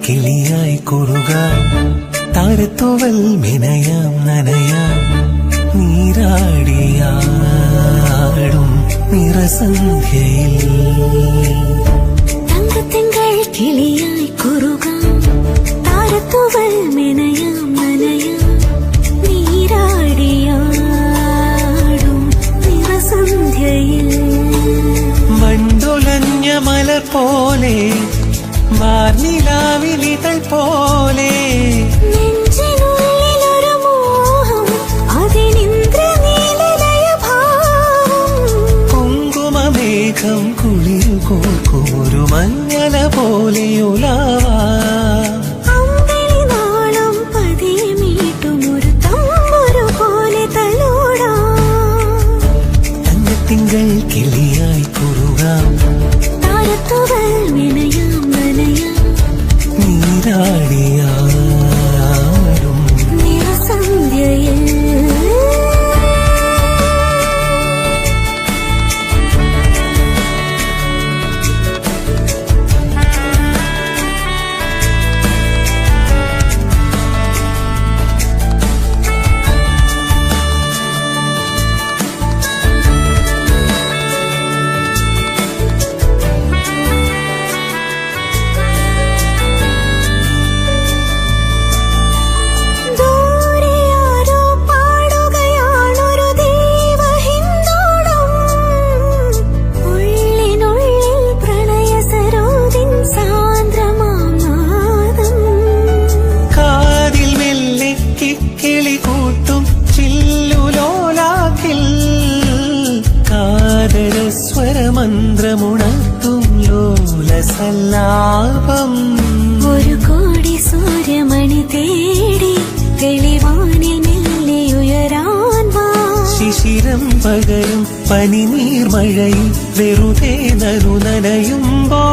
കിളിയായി കുറുകാം, താരത്തൂവൽ മെനയാം നനയാം, നീരാടിയാടും നിറസന്ധ്യയിൽ. തങ്കത്തിങ്കൾ കിളിയായി കുറുകാം, താരത്തൂവൽ മെനയാം നനയാം, നീരാടിയാടും നിറസന്ധ്യയിൽ. വണ്ടുലഞ്ഞ മലർ പോലെ വാർനിലാവിലിതൾ പോലെ നെഞ്ചിനുള്ളിലൊരു മോഹം, അതിനിന്ദ്രനീലലയഭാവം. കുങ്കുമമേഘം കുളിരു കോർക്കുമൊരു മഞ്ഞല പോലെയുലാവാ, അമ്പിളിനാളം പതിയെ മീട്ടുമൊരു തമ്പുരു പോലെ തലോടാം. തങ്കത്തിങ്കൾ കിളിയായി കുറുകാം, താരത്തൂവൽ മെനയാം നനയാം, നീരാടിയാടും നിറസന്ധ്യയിൽ. സ്വരമന്ത്രമുണർത്തും ലോലസല്ലാപം. ഒരു കോടി സൂര്യമണി തേടി തെളിവാനിൽ മെല്ലെ ഉയരാൻ വാ. ശിശിരം പകരും പനിനീർമഴയിൽ വെറുതെ നനയുമ്പോ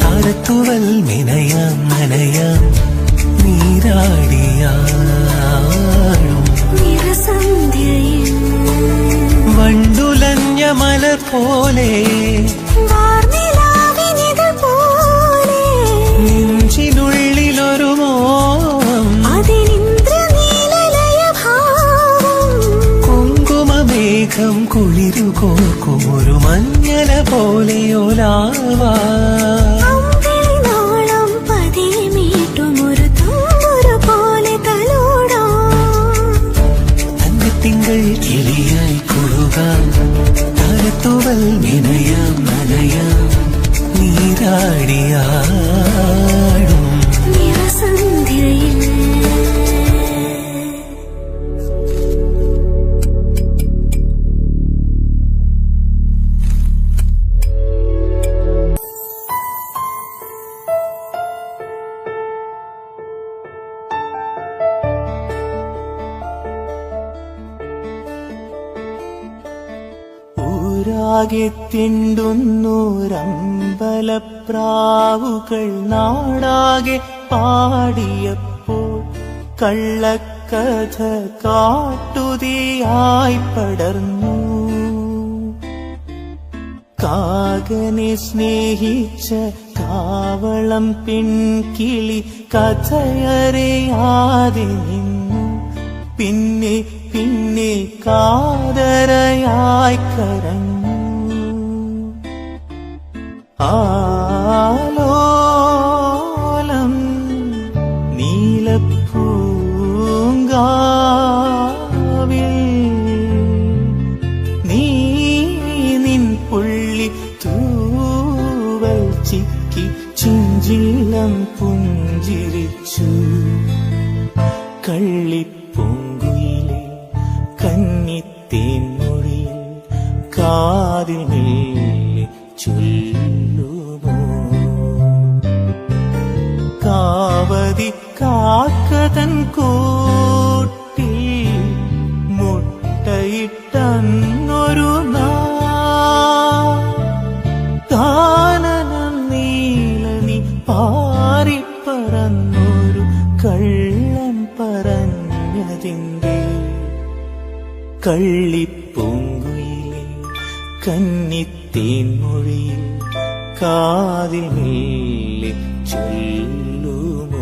താരത്തൂവൽ മെനയാം നനയാം, നീരാടിയാടും നിറസന്ധ്യയിൽ. വണ്ടുലഞ്ഞ മലർ പോലെ വാർനിലാവിനിതൾ പോലെ നെഞ്ചിനുള്ളിലൊരു മോഹം, അതിനിന്ദ്രനീലലയഭാവം. കുങ്കുമമേഘം കുളിരു കോർക്കുമൊരു മഞ്ഞല പോലെയോലാവാ, അമ്പിളിനാളം പതിയെ മീട്ടുമൊരു തമ്പുരു പോലെ തലോടാം. തങ്കത്തിങ്കൾ കിളിയായി കുറുകാം, താരത്തൂവൽ മെനയാം നനയാം, നീരാടിയാടും നിറസന്ധ്യയിൽ. ൂരാകെ തിണ്ടുന്നൂരമ്പലപ്രാവുകൾ നാടാകെ പാടിയപ്പോൾ കള്ളക്കഥ കാട്ടുതീയായി പടർന്നു. കാകനെ സ്നേഹിച്ച കാവളം പെൺകിളി കഥയറിയാതെ നിന്നു. പിന്നെ പിന്നെ കാതരയായി കരഞ്ഞു. ആലോലം നീലപ്പൂങ്കാവിൽ നീ നിൻ പുള്ളി തൂവൽ ചിക്കി ചിഞ്ചിലം പുഞ്ചിരിച്ചു. കള്ളിപ്പൂങ്കുയിലെ കന്നിത്തേൻമൊഴിയിൽ കാതിൽ മെല്ലെ ചൊല്ലുമോ. കാവതി കാക്കതൻ കൂട്ടിൽ മുട്ടയിട്ടന്നൊരു കാനന അന്നൊരു കള്ളൻ പറഞ്ഞതിൻ്റെ കള്ളിപ്പൂങ്കുയിലെ കന്നിത്തേൻ മൊഴിയിൽ കാതിൽ മെല്ലെ ചൊല്ലുമോ